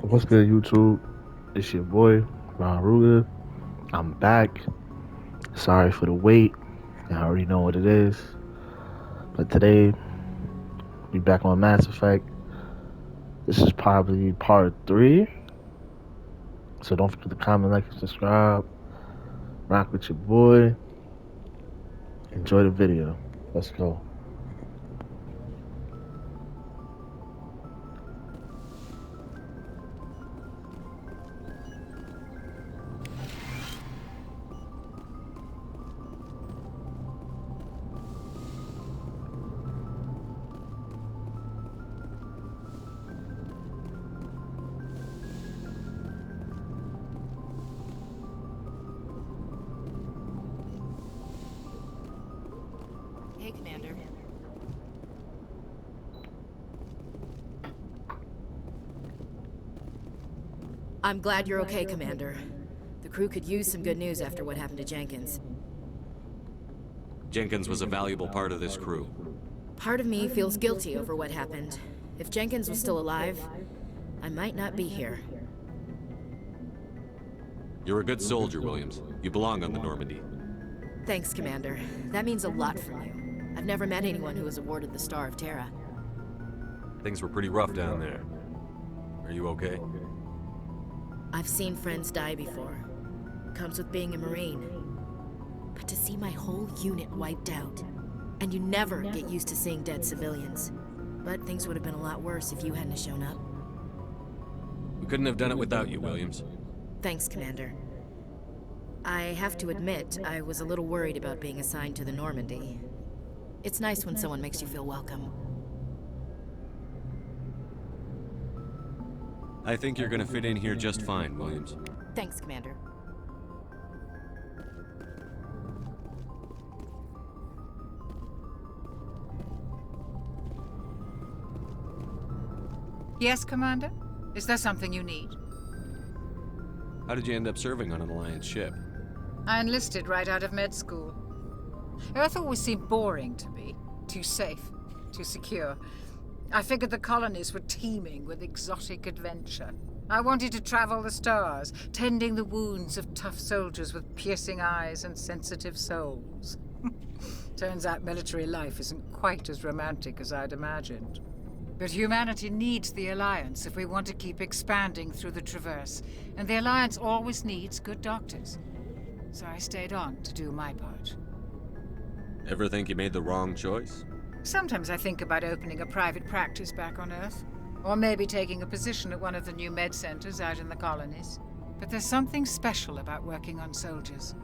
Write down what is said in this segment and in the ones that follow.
What's good, YouTube? It's your boy, Ron Ruger. I'm back. Sorry for the wait. I already know what it is. But today, we back on Mass Effect. This is probably part 3. So don't forget to comment, like, and subscribe. Rock with your boy. Enjoy the video. Let's go. Hey, Commander. I'm glad you're okay, Commander. The crew could use some good news after what happened to Jenkins. Jenkins was a valuable part of this crew. Part of me feels guilty over what happened. If Jenkins was still alive, I might not be here. You're a good soldier, Williams. You belong on the Normandy. Thanks, Commander. That means a lot from you. I've never met anyone who was awarded the Star of Terra. Things were pretty rough down there. Are you okay? I've seen friends die before. Comes with being a Marine. But to see my whole unit wiped out, and you never get used to seeing dead civilians. But things would have been a lot worse if you hadn't shown up. We couldn't have done it without you, Williams. Thanks, Commander. I have to admit, I was a little worried about being assigned to the Normandy. It's nice when someone makes you feel welcome. I think you're gonna fit in here just fine, Williams. Thanks, Commander. Yes, Commander? Is there something you need? How did you end up serving on an Alliance ship? I enlisted right out of med school. Earth always seemed boring to me. Too safe, too secure. I figured the colonies were teeming with exotic adventure. I wanted to travel the stars, tending the wounds of tough soldiers with piercing eyes and sensitive souls. Turns out military life isn't quite as romantic as I'd imagined. But humanity needs the Alliance if we want to keep expanding through the Traverse, and the Alliance always needs good doctors. So I stayed on to do my part. Ever think you made the wrong choice? Sometimes I think about opening a private practice back on Earth, or maybe taking a position at one of the new med centers out in the colonies. But there's something special about working on soldiers.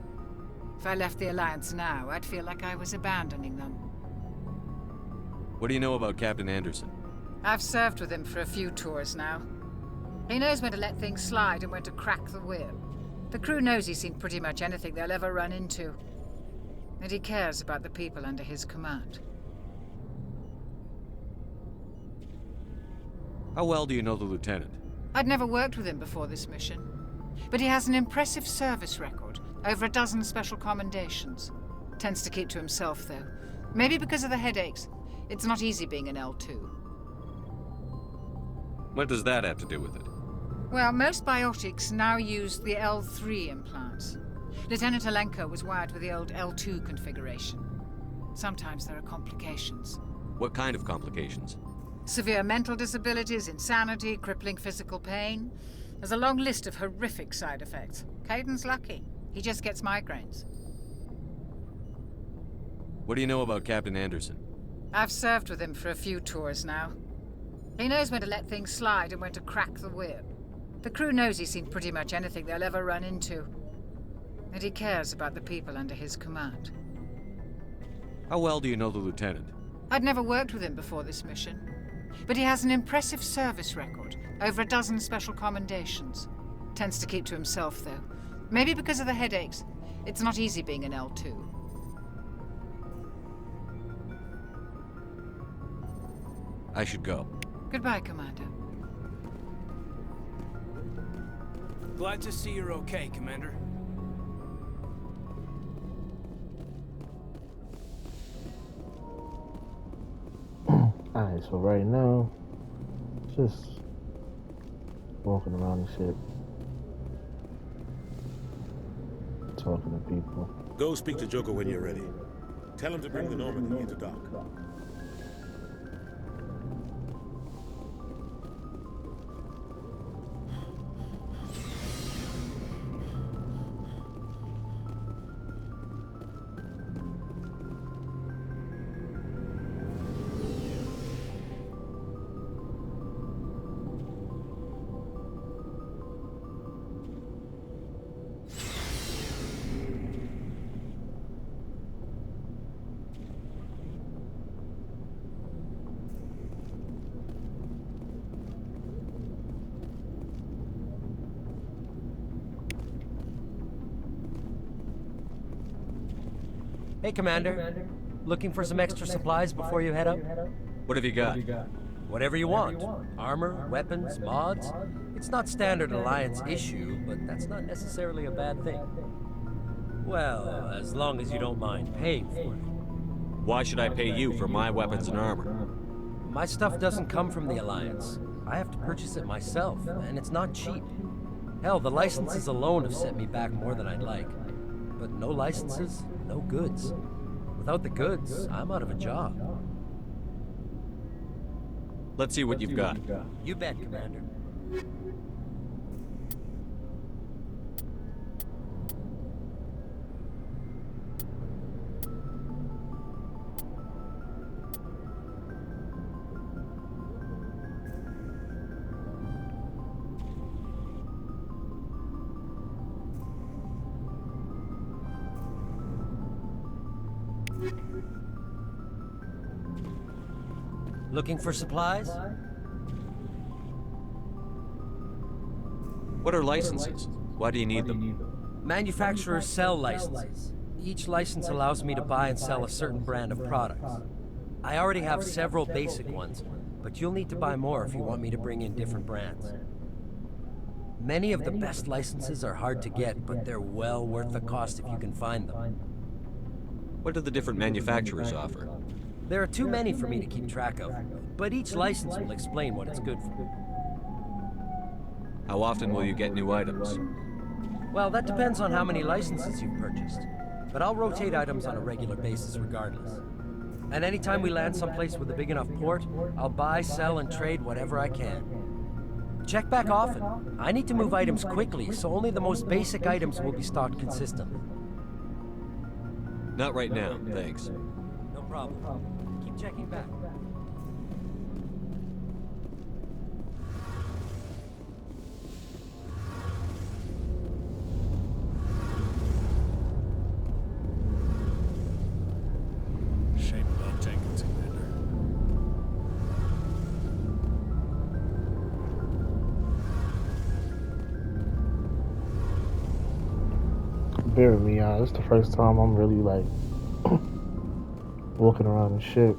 If I left the Alliance now, I'd feel like I was abandoning them. What do you know about Captain Anderson? I've served with him for a few tours now. He knows when to let things slide and when to crack the whip. The crew knows he's seen pretty much anything they'll ever run into. And he cares about the people under his command. How well do you know the Lieutenant? I'd never worked with him before this mission. But he has an impressive service record, over a dozen special commendations. Tends to keep to himself, though. Maybe because of the headaches. It's not easy being an L2. What does that have to do with it? Well, most biotics now use the L3 implants. Lieutenant Alenko was wired with the old L2 configuration. Sometimes there are complications. What kind of complications? Severe mental disabilities, insanity, crippling physical pain. There's a long list of horrific side effects. Caden's lucky. He just gets migraines. What do you know about Captain Anderson? I've served with him for a few tours now. He knows when to let things slide and when to crack the whip. The crew knows he's seen pretty much anything they'll ever run into. And he cares about the people under his command. How well do you know the Lieutenant? I'd never worked with him before this mission. But he has an impressive service record, over a dozen special commendations. Tends to keep to himself, though. Maybe because of the headaches. It's not easy being an L2. I should go. Goodbye, Commander. Glad to see you're okay, Commander. Alright, so right now, just walking around and shit, talking to people. Go speak to Joker when you're ready. Tell him to bring the Normandy into dock. Hey, Commander. Looking for some extra supplies before you head out? What have you got? Whatever you want. Armor, weapons, mods. It's not standard Alliance issue, but that's not necessarily a bad thing. Well, as long as you don't mind paying for it. Why should I pay you for my weapons and armor? My stuff doesn't come from the Alliance. I have to purchase it myself, and it's not cheap. Hell, the licenses alone have set me back more than I'd like. But no licenses, no goods. Without the goods, I'm out of a job. Let's see what you've got. You bet, Commander. Looking for supplies? What are licenses? Why do you need them? Manufacturers sell licenses. Each license allows me to buy and sell a certain brand of products. I already have several basic ones, but you'll need to buy more if you want me to bring in different brands. Many of the best licenses are hard to get, but they're well worth the cost if you can find them. What do the different manufacturers offer? There are too many for me to keep track of, but each license will explain what it's good for. How often will you get new items? Well, that depends on how many licenses you've purchased. But I'll rotate items on a regular basis regardless. And anytime we land someplace with a big enough port, I'll buy, sell, and trade whatever I can. Check back often. I need to move items quickly, so only the most basic items will be stocked consistently. Not right now, thanks. No problem. Keep checking back. Shame about Jenkins, Commander. Bear with me, y'all. This is the first time I'm really like walking around and shit.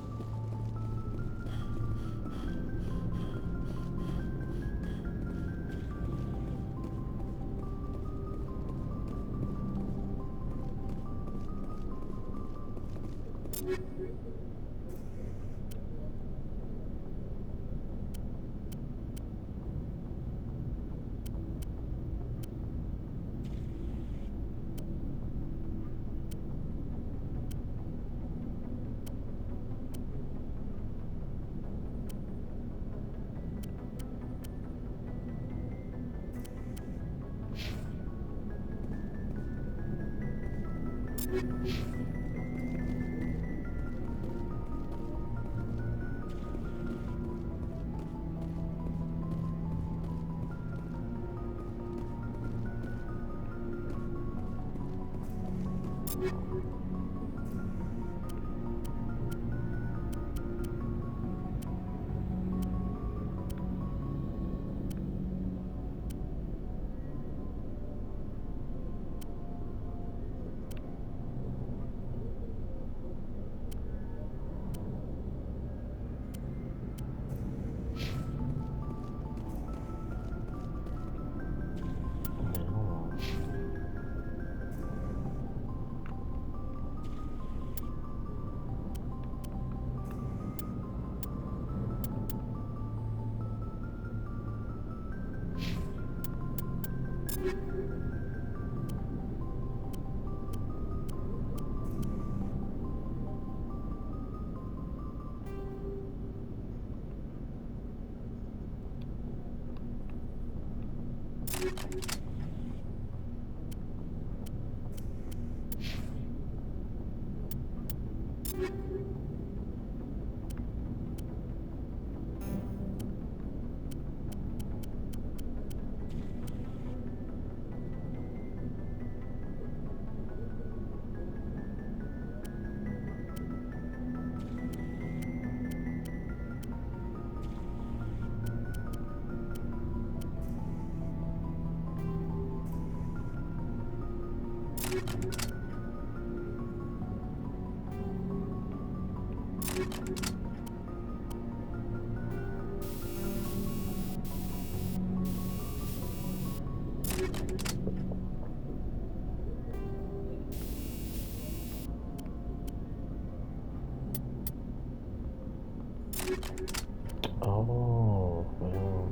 Oh, well.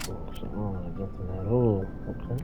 So, oh, I guess in that hole. Okay.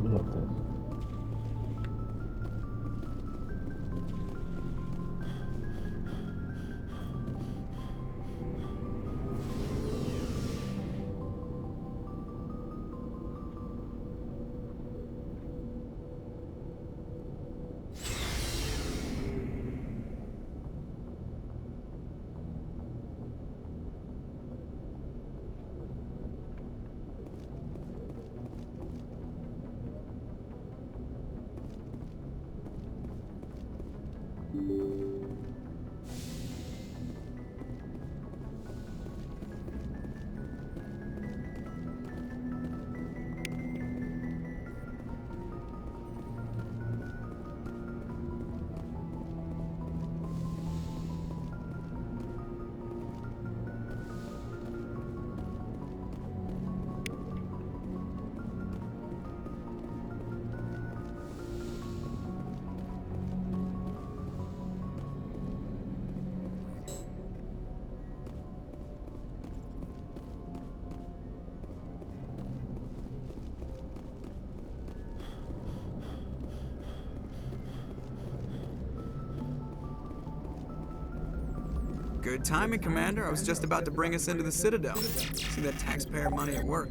We got this. Good timing, Commander. I was just about to bring us into the Citadel. See that taxpayer money at work.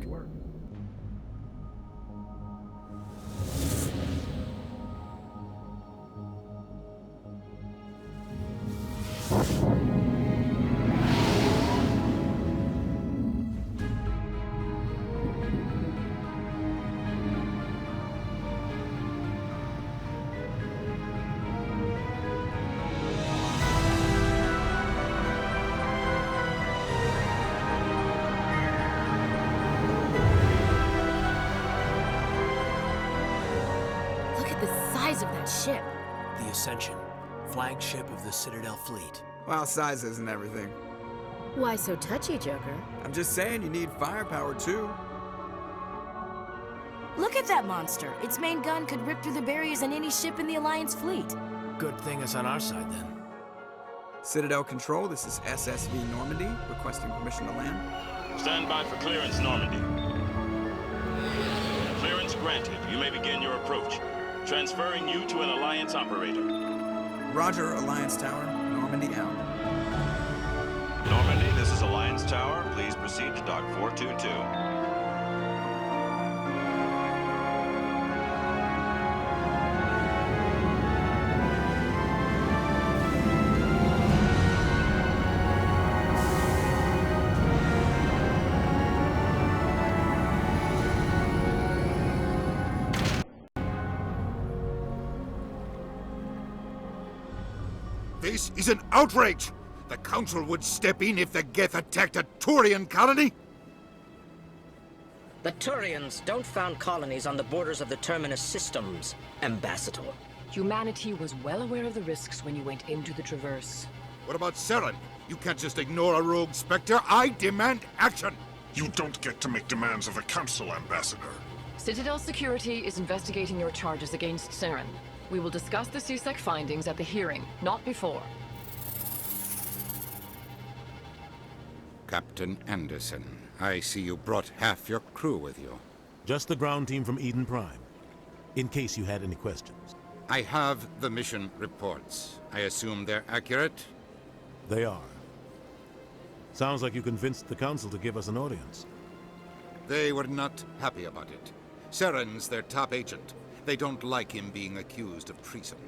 Look at the size of that ship. The Ascension, flagship of the Citadel fleet. Well, size isn't everything. Why so touchy, Joker? I'm just saying you need firepower, too. Look at that monster. Its main gun could rip through the barriers in any ship in the Alliance fleet. Good thing it's on our side, then. Citadel Control, this is SSV Normandy, requesting permission to land. Stand by for clearance, Normandy. Clearance granted. You may begin your approach. Transferring you to an Alliance operator. Roger, Alliance Tower. Normandy out. Normandy, this is Alliance Tower. Please proceed to Dock 422. This is an outrage! The Council would step in if the Geth attacked a Turian colony? The Turians don't found colonies on the borders of the Terminus systems, Ambassador. Humanity was well aware of the risks when you went into the Traverse. What about Saren? You can't just ignore a rogue Spectre. I demand action! You don't get to make demands of the Council, Ambassador. Citadel Security is investigating your charges against Saren. We will discuss the CSEC findings at the hearing, not before. Captain Anderson, I see you brought half your crew with you. Just the ground team from Eden Prime, in case you had any questions. I have the mission reports. I assume they're accurate? They are. Sounds like you convinced the Council to give us an audience. They were not happy about it. Saren's their top agent. They don't like him being accused of treason.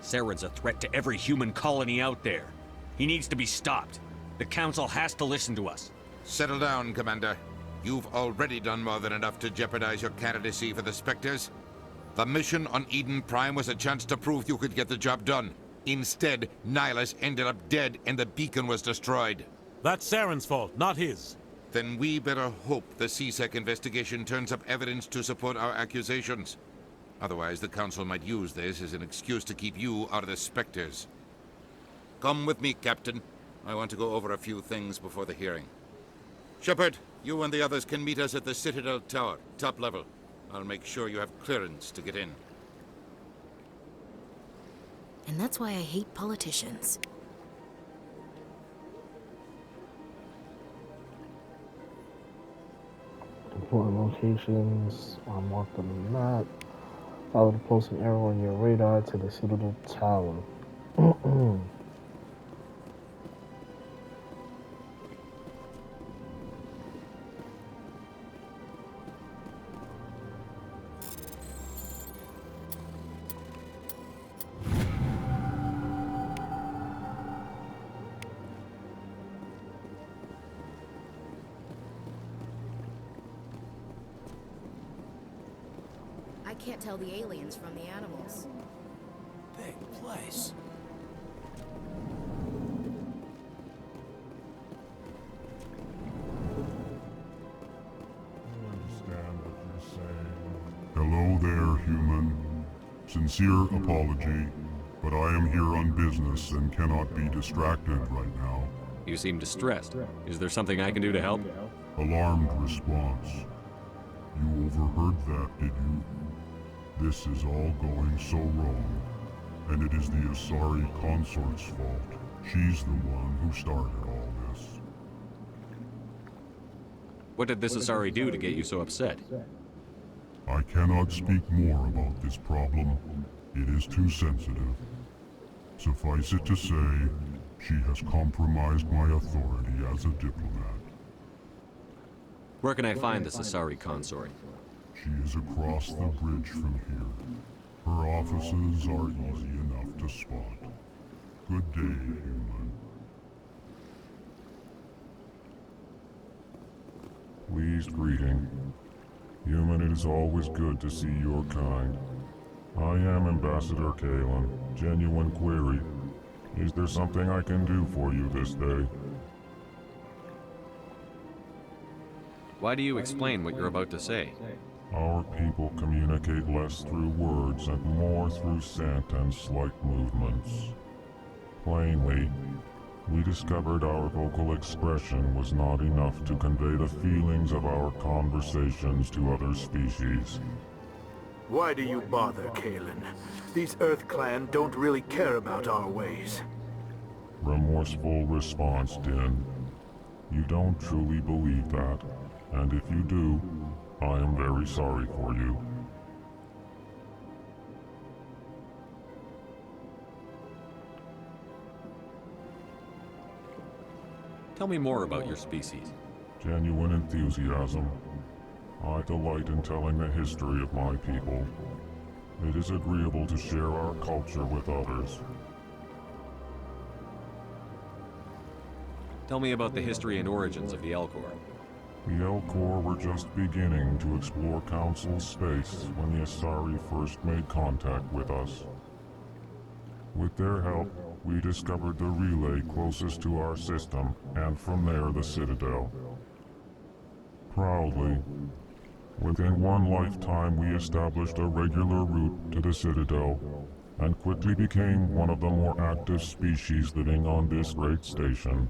Saren's a threat to every human colony out there. He needs to be stopped. The Council has to listen to us. Settle down, Commander. You've already done more than enough to jeopardize your candidacy for the Spectres. The mission on Eden Prime was a chance to prove you could get the job done. Instead, Nihilus ended up dead and the beacon was destroyed. That's Saren's fault, not his. Then we better hope the CSEC investigation turns up evidence to support our accusations. Otherwise, the Council might use this as an excuse to keep you out of the Spectres. Come with me, Captain. I want to go over a few things before the hearing. Shepard, you and the others can meet us at the Citadel Tower, top level. I'll make sure you have clearance to get in. And that's why I hate politicians. Important locations are marked on the map. Follow the posting arrow on your radar to the Citadel Tower. I can't tell the aliens from the animals. Big place. I understand what you're saying. Hello there, human. Sincere apology, but I am here on business and cannot be distracted right now. You seem distressed. Is there something I can do to help? Alarmed response. You overheard that, did you? This is all going so wrong, and it is the Asari consort's fault. She's the one who started all this. What did this Asari do to get you so upset? I cannot speak more about this problem. It is too sensitive. Suffice it to say, she has compromised my authority as a diplomat. Where can I find this Asari consort? She is across the bridge from here. Her offices are easy enough to spot. Good day, human. Pleased greeting. Human, it is always good to see your kind. I am Ambassador Kalen. Genuine query. Is there something I can do for you this day? Why do you explain what you're about to say? Our people communicate less through words and more through scent and slight movements. Plainly, we discovered our vocal expression was not enough to convey the feelings of our conversations to other species. Why do you bother, Kalen? These Earth Clan don't really care about our ways. Remorseful response, Din. You don't truly believe that, and if you do, I am very sorry for you. Tell me more about your species. Genuine enthusiasm. I delight in telling the history of my people. It is agreeable to share our culture with others. Tell me about the history and origins of the Elcor. The Elcor were just beginning to explore Council space when the Asari first made contact with us. With their help, we discovered the relay closest to our system, and from there the Citadel. Proudly, within one lifetime we established a regular route to the Citadel, and quickly became one of the more active species living on this great station.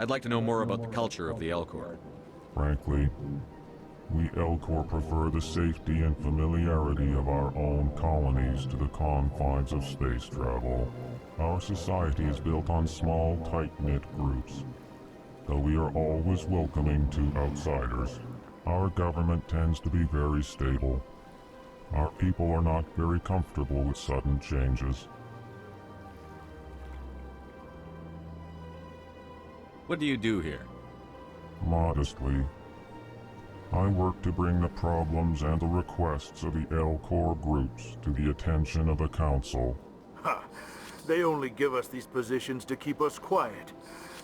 I'd like to know more about the culture of the Elcor. Frankly, we Elcor prefer the safety and familiarity of our own colonies to the confines of space travel. Our society is built on small, tight-knit groups. Though we are always welcoming to outsiders, our government tends to be very stable. Our people are not very comfortable with sudden changes. What do you do here? Modestly, I work to bring the problems and the requests of the Elcor groups to the attention of the Council. Ha! They only give us these positions to keep us quiet.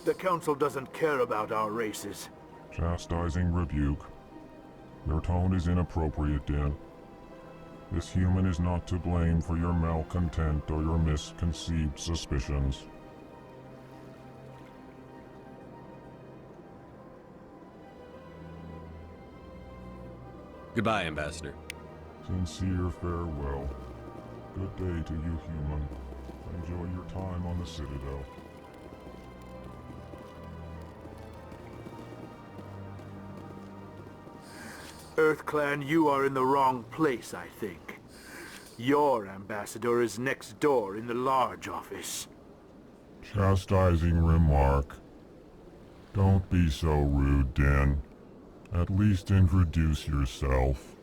The Council doesn't care about our races. Chastising rebuke. Your tone is inappropriate, Din. This human is not to blame for your malcontent or your misconceived suspicions. Goodbye, Ambassador. Sincere farewell. Good day to you, human. Enjoy your time on the Citadel. EarthClan, you are in the wrong place, I think. Your ambassador is next door in the large office. Chastising remark. Don't be so rude, Din. At least introduce yourself.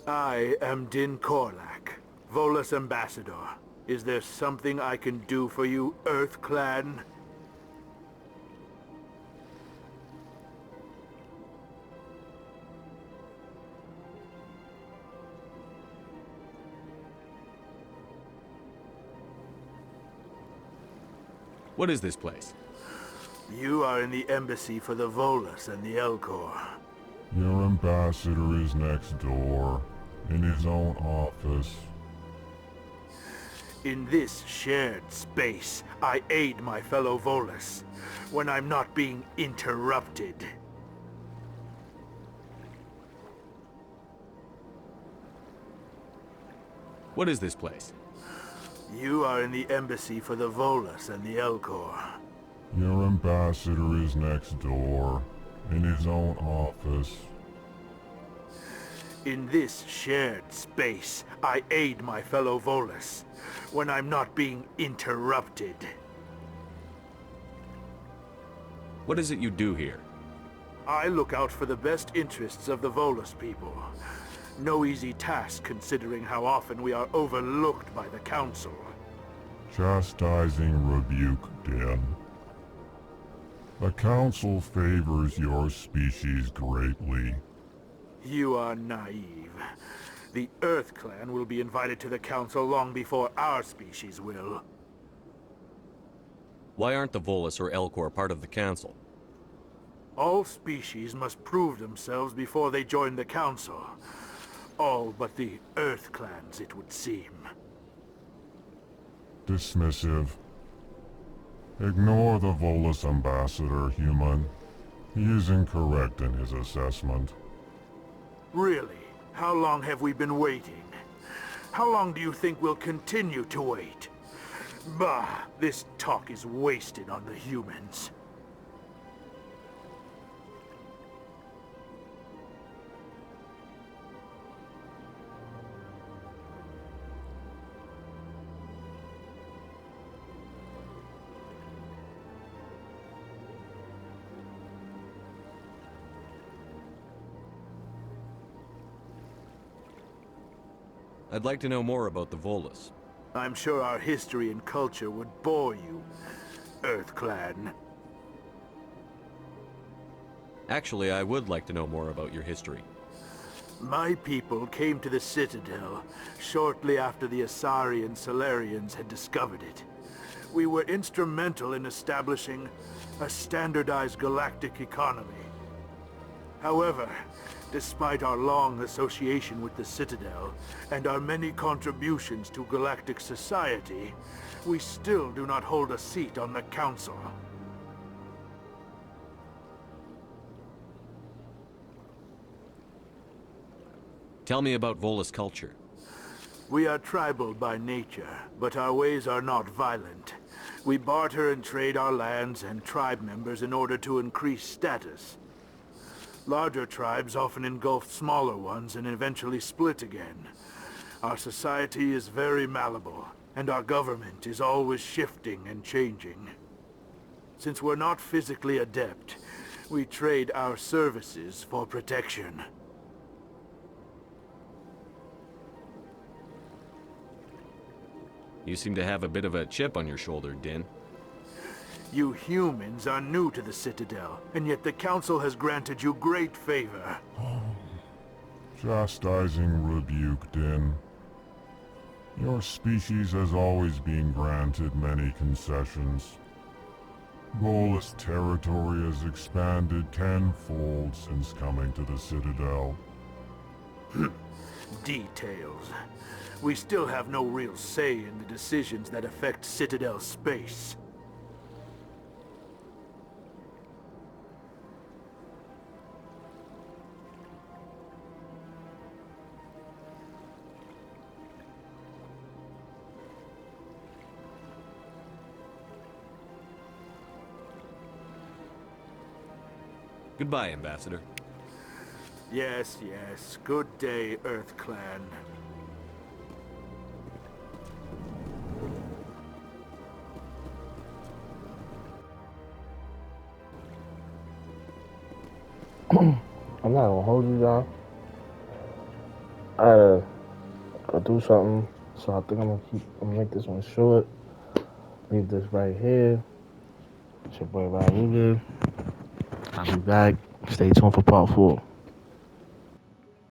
I am Din Korlak, Volus ambassador. Is there something I can do for you, EarthClan? What is this place? You are in the embassy for the Volus and the Elcor. Your ambassador is next door, in his own office. In this shared space, I aid my fellow Volus, when I'm not being interrupted. What is this place? You are in the embassy for the Volus and the Elcor. Your ambassador is next door, in his own office. In this shared space, I aid my fellow Volus, when I'm not being interrupted. What is it you do here? I look out for the best interests of the Volus people. No easy task considering how often we are overlooked by the Council. Chastising rebuke, Din. The Council favors your species greatly. You are naive. The EarthClan will be invited to the Council long before our species will. Why aren't the Volus or Elcor part of the Council? All species must prove themselves before they join the Council. All but the EarthClans, it would seem. Dismissive. Ignore the Volus ambassador, human. He is incorrect in his assessment. Really? How long have we been waiting? How long do you think we'll continue to wait? Bah, this talk is wasted on the humans. I'd like to know more about the Volus. I'm sure our history and culture would bore you, EarthClan. Actually, I would like to know more about your history. My people came to the Citadel shortly after the Asari and Salarians had discovered it. We were instrumental in establishing a standardized galactic economy. However, despite our long association with the Citadel and our many contributions to galactic society, we still do not hold a seat on the Council. Tell me about Volus culture. We are tribal by nature, but our ways are not violent. We barter and trade our lands and tribe members in order to increase status. Larger tribes often engulf smaller ones and eventually split again. Our society is very malleable, and our government is always shifting and changing. Since we're not physically adept, we trade our services for protection. You seem to have a bit of a chip on your shoulder, Din. You humans are new to the Citadel, and yet the Council has granted you great favor. Chastising rebuke, Din. Your species has always been granted many concessions. Volus territory has expanded tenfold since coming to the Citadel. Details. We still have no real say in the decisions that affect Citadel space. Goodbye, Ambassador. Yes, yes. Good day, Earth Clan. I'm not gonna hold you, y'all. I had to go do something, so I think I'm gonna make this one short. Leave this right here. It's your boy Ryan Ruger. I'll be back. Stay tuned for part 4.